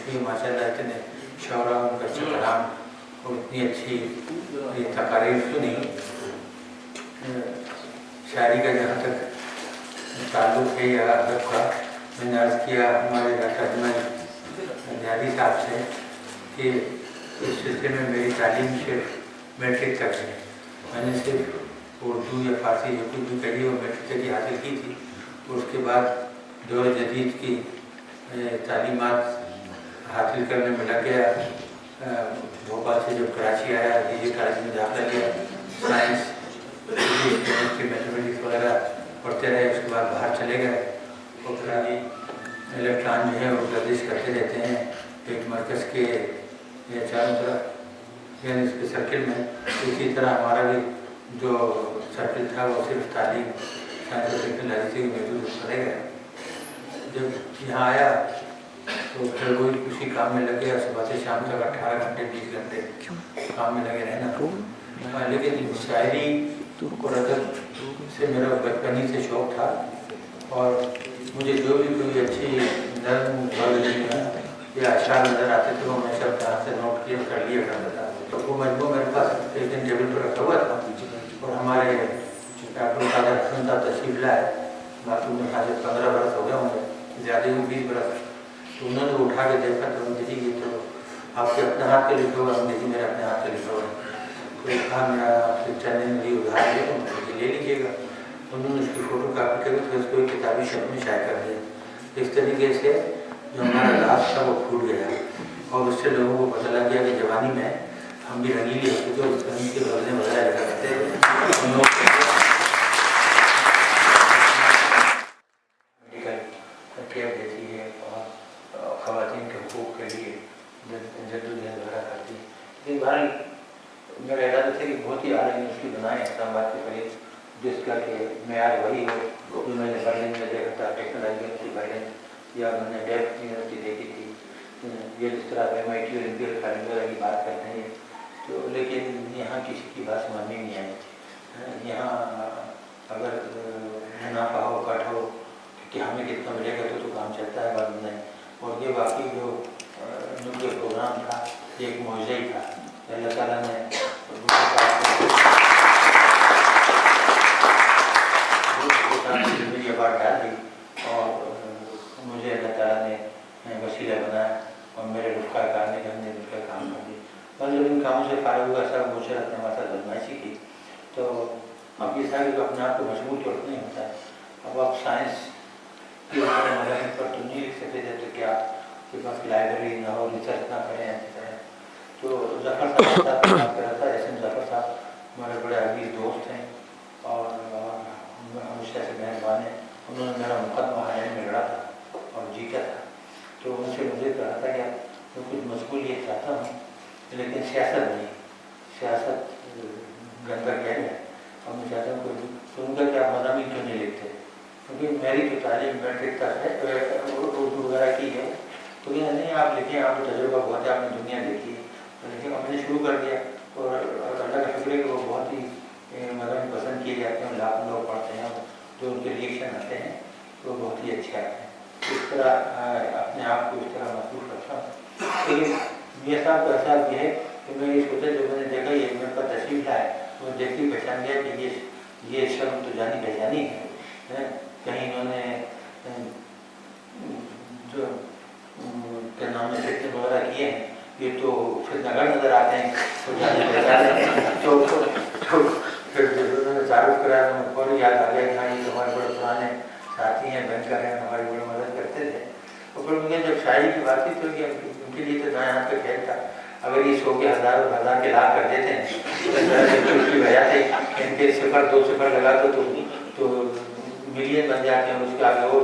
थी माशाल्लाह, इतने शौरा उनका कलाम और इतनी अच्छी तकारीर सुनी। शायरी का जहाँ तक ताल्लुक़ है या अदब का, मैंने अर्ज़ किया हमारे डॉक्टर अजमल नियाज़ी साहब से कि इस सिलसिले में मेरी तालीम सिर्फ मैट्रिक तक है। मैंने सिर्फ उर्दू या फारसी जो कुछ भी कही वो मैट्रिक तक ही हासिल की थी। उसके बाद दौर जदीद की तालीमात हासिल करने में लग गया। भोपाल से जब कराची आया, डीजे कॉलेज में दाखिला लिया, साइंस केमिस्ट्री मैथमेटिक्स वगैरह पढ़ते रहे। उसके बाद बाहर चले गए और फिर अभी इलेक्ट्रॉन जो है वो गर्दिश करते रहते हैं एक मरकज़ के चारों तरफ, यानी इसके सर्किल में। इसी तरह हमारा भी जो सर्किल था वो सिर्फ तालीम साइंस और टेक्नोलॉजी से महदूद रह गया। जब यहाँ आया तो फिर वही उसी काम में लग गया, सुबह से शाम तक 18 घंटे 20 घंटे काम में लगे रहना। लेकिन शायरी और अदब से मेरा बचपन ही से शौक़ था और मुझे जो भी कोई अच्छी नज़म या अशार नज़र आते थे वो मैं सब तरह से नोट किया कर लिया करता था। तो वो मजमू मेरे पास एक दिन टेबल पर रखा हुआ था और हमारे डॉक्टर कादर हसन साहब तशरीफ लाए। बाकी में खाली 15 बरस हो गए होंगे, ज़्यादा ही 20 बरस। तो उन्होंने उठा के देखा तो उन्होंने जी ये तो आपके अपने हाथ के लिखे हुआ, हमने जी मेरे अपने हाथ से लिखा हुआ है। तो कहा मेरा आपसे चलने में भी उधार है तो मुझे ले लीजिएगा। उन्होंने उसकी फ़ोटो कापी करी तो उसको एक किताबी शब्द में शाये कर दिया। इस तरीके से जो हमारा लाश था वो फूट गया और उससे लोगों को पता लग गया कि जवानी में हम भी रंगीली होते थे, उस रंग के बदले बदला रखा करते थे। केयर देती है और ख़वातीन के हुकूक़ के लिए जद्दोजहद वगैरह करती है। लेकिन बहरहाल मेरा इरादा था कि बहुत ही आला यूनिवर्सिटी बनाए इस्लामाबाद के करीब, जिसका कि मेयार वही हो जो मैंने बर्लिन में देखा था, टेक्नोलॉजी यूनिवर्सिटी बर्लिन, या मैंने डेफ यूनिवर्सिटी देखी थी। ये जिस तरह MIT और इंपीरियल कॉलेज वगैरह की बात करते हैं तो, लेकिन यहाँ किसी की बात समझ में नहीं आई। यहाँ अगर मुनाफा हो कट हो कि हमें कितना मिलेगा तो काम चलता है, बाद नहीं। और ये बाकी जो उनके प्रोग्राम था एक मौज़ा ही था। अल्लाह ताला ने ये बात डाल दी और मुझे अल्लाह ताला ने वसीला बनाया और मेरे रुफ़क़ा कार ने हमने मिलकर काम कर दिया। और जब इन कामों से फारिग हुआ सब मुझे अपने हमारे साथ बदमाशी की तो अब ये था कि अपने आप को मजबूर तो नहीं होता है। अब आप साइंस की मज़ाहिर पर तो नहीं लिख सकते थे तो क्या आपके पास लाइब्रेरी ना हो, रिसर्च ना करें अच्छी तरह। तो ज़फ़र साहब काम कर रहा था, एस एम ज़फ़र साहब हमारे बड़े अजीज़ दोस्त हैं और हमेशा से मेहरबान हैं। उन्होंने मेरा मुकदमा हाल में लड़ा था और जीता था। तो उनसे मुझे कहा था कि मैं कुछ मशगूलियत चाहता हूँ लेकिन सियासत नहीं, सियासत गंदा कहना है और मैं चाहता हूँ तो उनका क्या मज़ामी क्यों नहीं लिखते, क्योंकि मेरी तो तालीम मैट्रिक तक है, उर्दू वगैरह की है। तो क्या नहीं आप लिखें, आप तजुर्बा बहुत है, आपने दुनिया देखी है। तो लेकिन मैंने शुरू कर दिया और अल्लाह का शुक्र है कि वो बहुत ही मज़ामी पसंद किए जाते हैं, लाखों लोग पढ़ते हैं, जो उनके रिएक्शन आते हैं तो बहुत ही अच्छे आते हैं। इस तरह अपने आप को इस तरह महसूस रखता हूँ। लेकिन मेरे साथ तो ऐसा भी है कि मैं ये सोचा जब मैंने देखा ये मेरे पास तशरीफ लाए तो देखी पहचान गया कि ये शर्म तो जानी पहचानी है। कहीं इन्होंने जो क्या नाम है सेक्शन वगैरह किए हैं, ये तो फिर नगर नज़र आते हैं तो जाने पहचाने तो फिर जब उन्होंने तारुफ कराया तो मुझे फौरन याद आ गया कि हाँ ये तो हमारे बड़े पुराने साथी हैं, बैंकर हैं, हमारी बड़ी मदद करते थे। और फिर मुझे जब शायरी की बात थी तो उनके लिए तो दाएँ हाथ का खेल था। अगर ये 100 के हज़ार और हज़ार के लाख कर देते हैं तो उसकी वजह से इनके 0 2 0 लगा दो तो मिलियन बन जाते हैं, उसके आगे और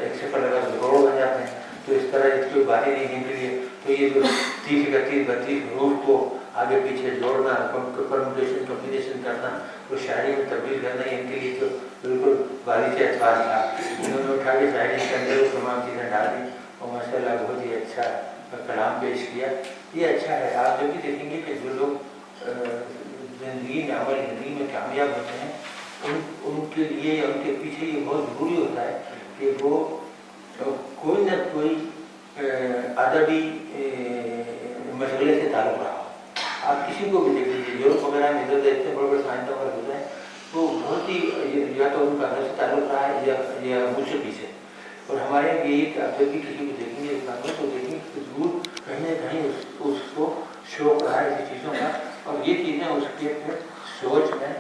1 0 लगा तो करोड़ बन जाते हैं। तो इस तरह इसकी बात ही नहीं इनके लिए। तो ये जो 30 31 32 हरूफ को आगे पीछे जोड़ना, परमुटेशन कम्बिनेशन करना, तो शायरी में तब्दील करना इनके लिए तो बिल्कुल बारी से एतबार था। उन्होंने उठा के शायरी के अंदर वो तमाम चीज़ें डाल दी और माशाल्लाह बहुत ही अच्छा कलाम पेश किया। ये अच्छा है। आप जब भी देखेंगे कि जो लोग ज़िंदगी में हमारी ज़िंदगी में कामयाब होते हैं उनके लिए या उनके पीछे ये बहुत ज़रूरी होता है कि वो कोई ना कोई ادبی مشغلے سے تعلق رہا. آپ کسی کو بھی دیکھ لیجیے, یورپ وغیرہ میں ادھر اتنے بڑے بڑے سائنسداں وغیرہ ہوتے ہیں, تو بہت ہی یا تو ان کا ادب سے تعلق رہا ہے یا موسیقی سے. اور ہمارے یہاں یہی کہ آپ جب بھی کسی کو دیکھیں گے تو دیکھیں گے کہ ضرور کہیں نہ کہیں اس کو شوق رہا ہے ایسی چیزوں کا, اور یہ چیزیں اس کے سوچ میں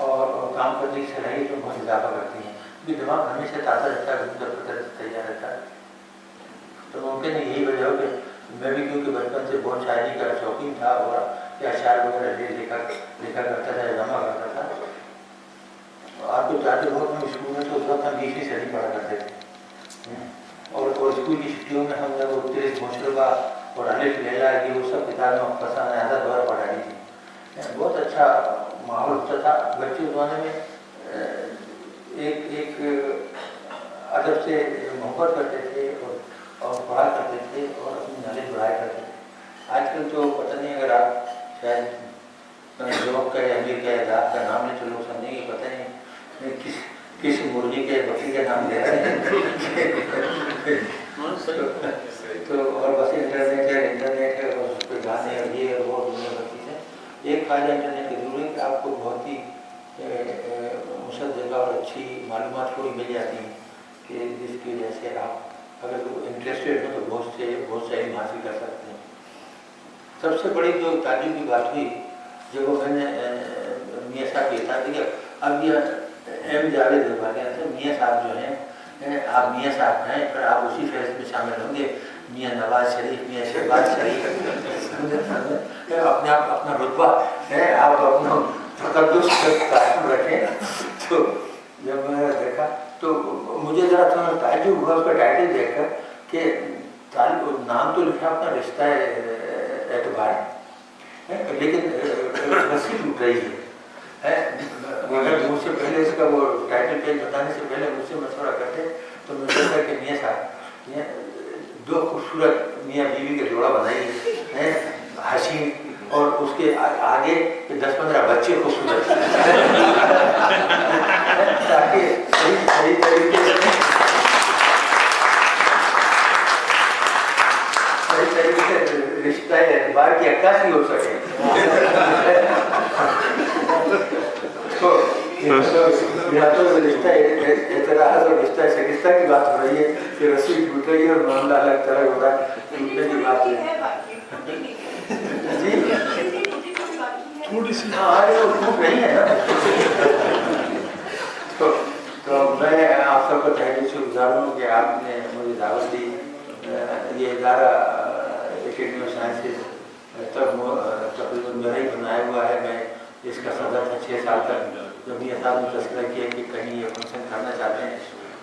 اور کام کرنے کی صلاحیت میں بہت اضافہ کرتی ہیں. کیونکہ دماغ ہمیشہ تازہ رہتا ہے, گھومتا پھرتا تیار رہتا ہے. تو ممکن ہے یہی وجہ ہو کہ میں بھی کیونکہ بچپن سے بہت شاعری کا شوقین تھا اور اشعار وغیرہ لکھا کرتا تھا, جمع کرتا تھا. آپ کو چاہتے بہت ہم اسکول میں تو اس وقت ہم 20ویں صدی پڑھا کرتے تھے, اور اسکول کی چھٹیوں میں ہم نے وہ تیز مشربہ اور الف لیلا کی وہ سب کتابیں مختصر نظر دوبارہ پڑھا دی تھی. بہت اچھا ماحول ہوتا تھا. بچے اس زمانے میں ایک ادب سے محبت کرتے تھے اور پڑھا کرتے تھے اور اپنی نالج بڑھایا کرتے تھے. آج کل تو پتہ نہیں, اگر آپ شاید جاب کا یا امیر کا یا ذات کا نام لیں تو لوگ سمجھیں گے پتہ نہیں کس مرغی کے بکری کا نام لے رہے ہیں. تو اور بس انٹرنیٹ ہے اور اس پہ گانے اور یہ اور وہ دنیا بھر چیزیں. ایک فائدہ انٹرنیٹ کا ضرور ہے کہ آپ کو بہت ہی مشدد اور اچھی معلومات تھوڑی مل جاتی ہیں کہ جس کی وجہ سے آپ اگر انٹرسٹیڈ ہو تو بہت سے علم حاصل کر سکتے ہیں. سب سے بڑی جو تعلیم کی بات ہوئی جب وہ میں نے میاں صاحب یہ تھا کہ اب یہ ایم جاوید زبان سے میاں صاحب جو ہیں آپ میاں صاحب ہیں, پھر آپ اسی فہرست میں شامل ہوں گے. میاں نواز شریف, میاں شہباز شریف, اپنے آپ اپنا رتبہ ہے, آپ اپنا تقدس قائم رکھیں. تو جب میں نے دیکھا تو مجھے ذرا تھوڑا تعجب ہوا اس کا ٹائٹل دیکھ کر کہ نام تو لکھا اپنا رشتہ اعتبار ہے, لیکن رسی ٹوٹ رہی ہے. مگر مجھ سے پہلے اس کا وہ ٹائٹل پیج بتانے سے پہلے مجھ سے مشورہ کرتے تو میں سوچا کہ میاں صاحب 2 خوبصورت میاں بیوی کا جوڑا بنائیے, حسین, اور اس کے آگے 10-15 بچے خوبصورت, تاکہ صحیح طریقے سے رشتہ اعتبار کی عکاسی ہو سکے. یا تو رشتہ اعتراض اور رشتہ شائستہ کی بات ہو رہی ہے کہ رسی ٹوٹ رہی ہے اور معاملہ الگ طرح ہو رہا ہے, ٹوٹنے کی بات ہے. جی تھوڑی سی وہ ٹوٹ رہی ہے نا. تو میں آپ سب کو تحریر سے گزاروں کہ آپ نے مجھے دعوت دی. یہ ادارہ اکیڈمی آف سائنسز تقریباً میرا ہی بنایا ہوا ہے. میں اس کا صدر تھا 6 سال تک. جب یہ صاحب نے تذکرہ کیا کہ کہیں یہ فنکشن کرنا چاہتے ہیں,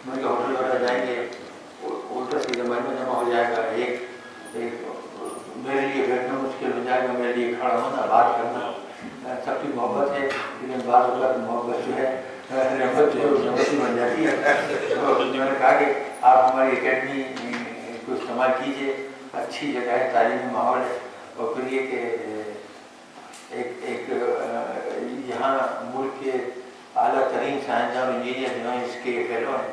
میں کہ ہوٹل وغیرہ جائیں گے, الٹا سیدھا میں جمع ہو جائے گا. ایک میرے لیے بیٹھنا مشکل ہو جائے گا, میرے لیے کھڑا ہونا, بات کرنا. سب کی محبت ہے, لیکن بعض اوقات محبت جو ہے رحمت جو ہے وہ رحمت ہی بن جاتی ہے. تو میں نے کہا کہ آپ ہماری اکیڈمی کو استعمال کیجیے, اچھی جگہ ہے, تعلیمی ماحول ہے, اور پھر یہ کہ ایک یہاں ملک کے اعلیٰ ترین سائنسداں اور انجینئر جو ہیں اس کے فیلو ہیں,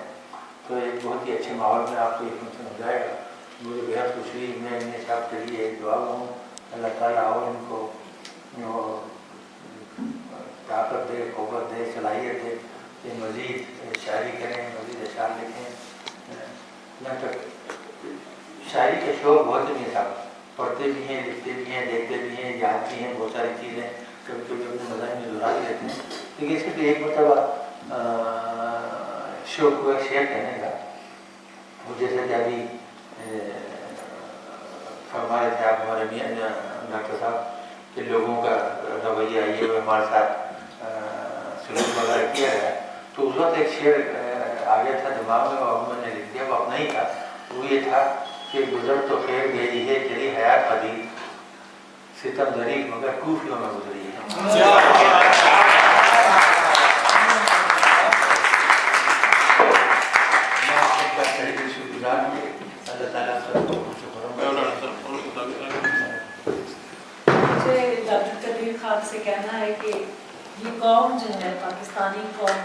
تو ایک بہت ہی اچھے ماحول میں آپ کو یہ فنکشن ہو جائے گا. مجھے بہت خوشی. میں ان صاحب کے لیے ایک دعا ہوں, اللہ تعالیٰ اور ان کو طاقت دے, قوت دے, صلاحیت دے کہ مزید شاعری کریں, مزید اشعار لکھیں. یہاں تک شاعری کا شوق بہت نہیں تھا, پڑھتے بھی ہیں, لکھتے بھی ہیں, دیکھتے بھی ہیں, یاد بھی ہیں, بہت ساری چیزیں کبھی کبھی اپنے مذاہب میں دہرا بھی لیتے ہیں. لیکن اس کے ایک مرتبہ شوق ہوا شعر کہنے کا. وہ جیسے کہ ابھی فرما رہے تھے آپ ہمارے میاں ڈاکٹر صاحب کہ لوگوں کا رویہ یہ وہ ہمارے ساتھ سلوک وغیرہ کیا ہے, تو اس وقت ایک شعر آ گیا تھا دماغ میں اور میں نے لکھ دیا. وہ اپنا ہی تھا. وہ یہ تھا کہ گزر تو خیر گئی ہے تیری حیات قدیم, ستم دری مگر کوفیوں میں گزری ہے. اللہ تعالیٰ سب کو مجھے ڈاکٹر کبیر خان سے کہنا ہے کہ یہ قوم جو ہے پاکستانی قوم,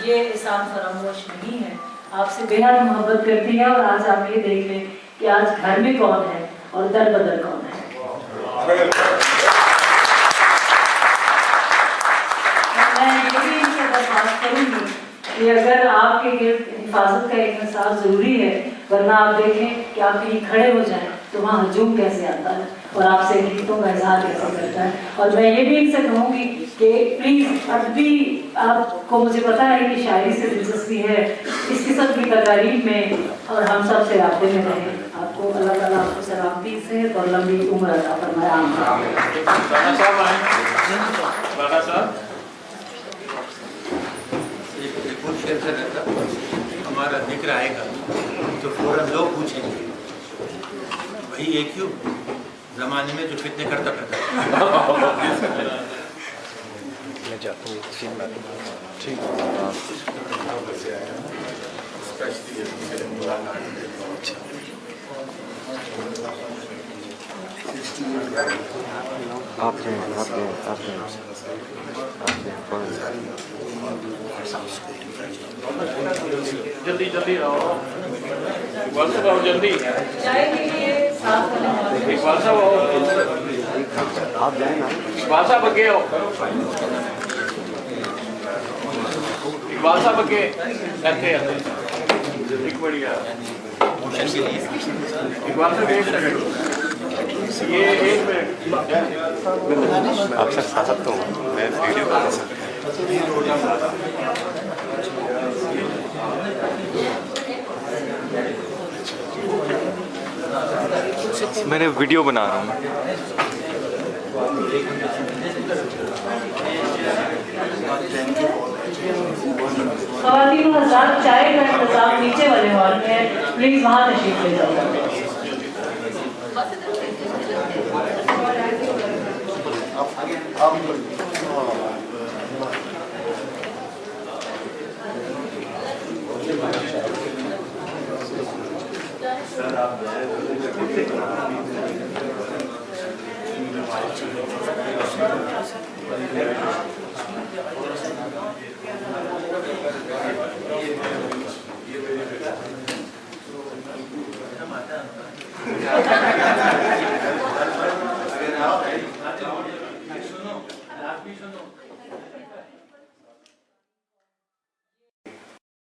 یہ احسان فراموش نہیں ہے, آپ سے بے حد محبت کرتی ہے. اور آج آپ یہ دیکھ لیں कि आज घर में कौन है और दर बदर कौन है। मैं ये भी इनसे दरख्वास्त करूंगी कि अगर आपके हिफाजत का एक इंसाफ जरूरी है, वरना आप देखें कि आप कहीं खड़े हो जाएं तो वहाँ हजूम कैसे आता है और आपसे गीतों का इजहार कैसे करता है। और मैं ये भी इनसे कहूँगी कि प्लीज़ अब भी आपको, मुझे पता है कि शायरी से दिलचस्पी है, इस किस्म की तकारीब में और हम सब से राब्ते में रहें। आपको अल्लाह ताला आपको सलामती से और लंबी उम्र अता फरमाए। हमारा जिक्र आएगा तो फौरन लोग पूछेंगे वही एक क्यों जमाने में जो फितने करता मैं जाता हूँ ठीक आपने जल्दी जल्दी आओ, इकबाल साहब आओ जल्दी। चाय के लिए साथ वाले इकबाल साहब आओ, आप जाए ना। इकबाल साहब आगे आओ, इकबाल साहब आगे ऐसे एक बढ़िया इकबाल साहब एक सेकंड, ये एक मिनट आपसे खा सकता हूँ मैं वीडियो बना सकता मैंने वीडियो बना रहा हूँ। ख़वातीन हज़रात, चाय का इंतजाम नीचे वाले हॉल में है, प्लीज़ वहाँ तशरीफ ले जाओ।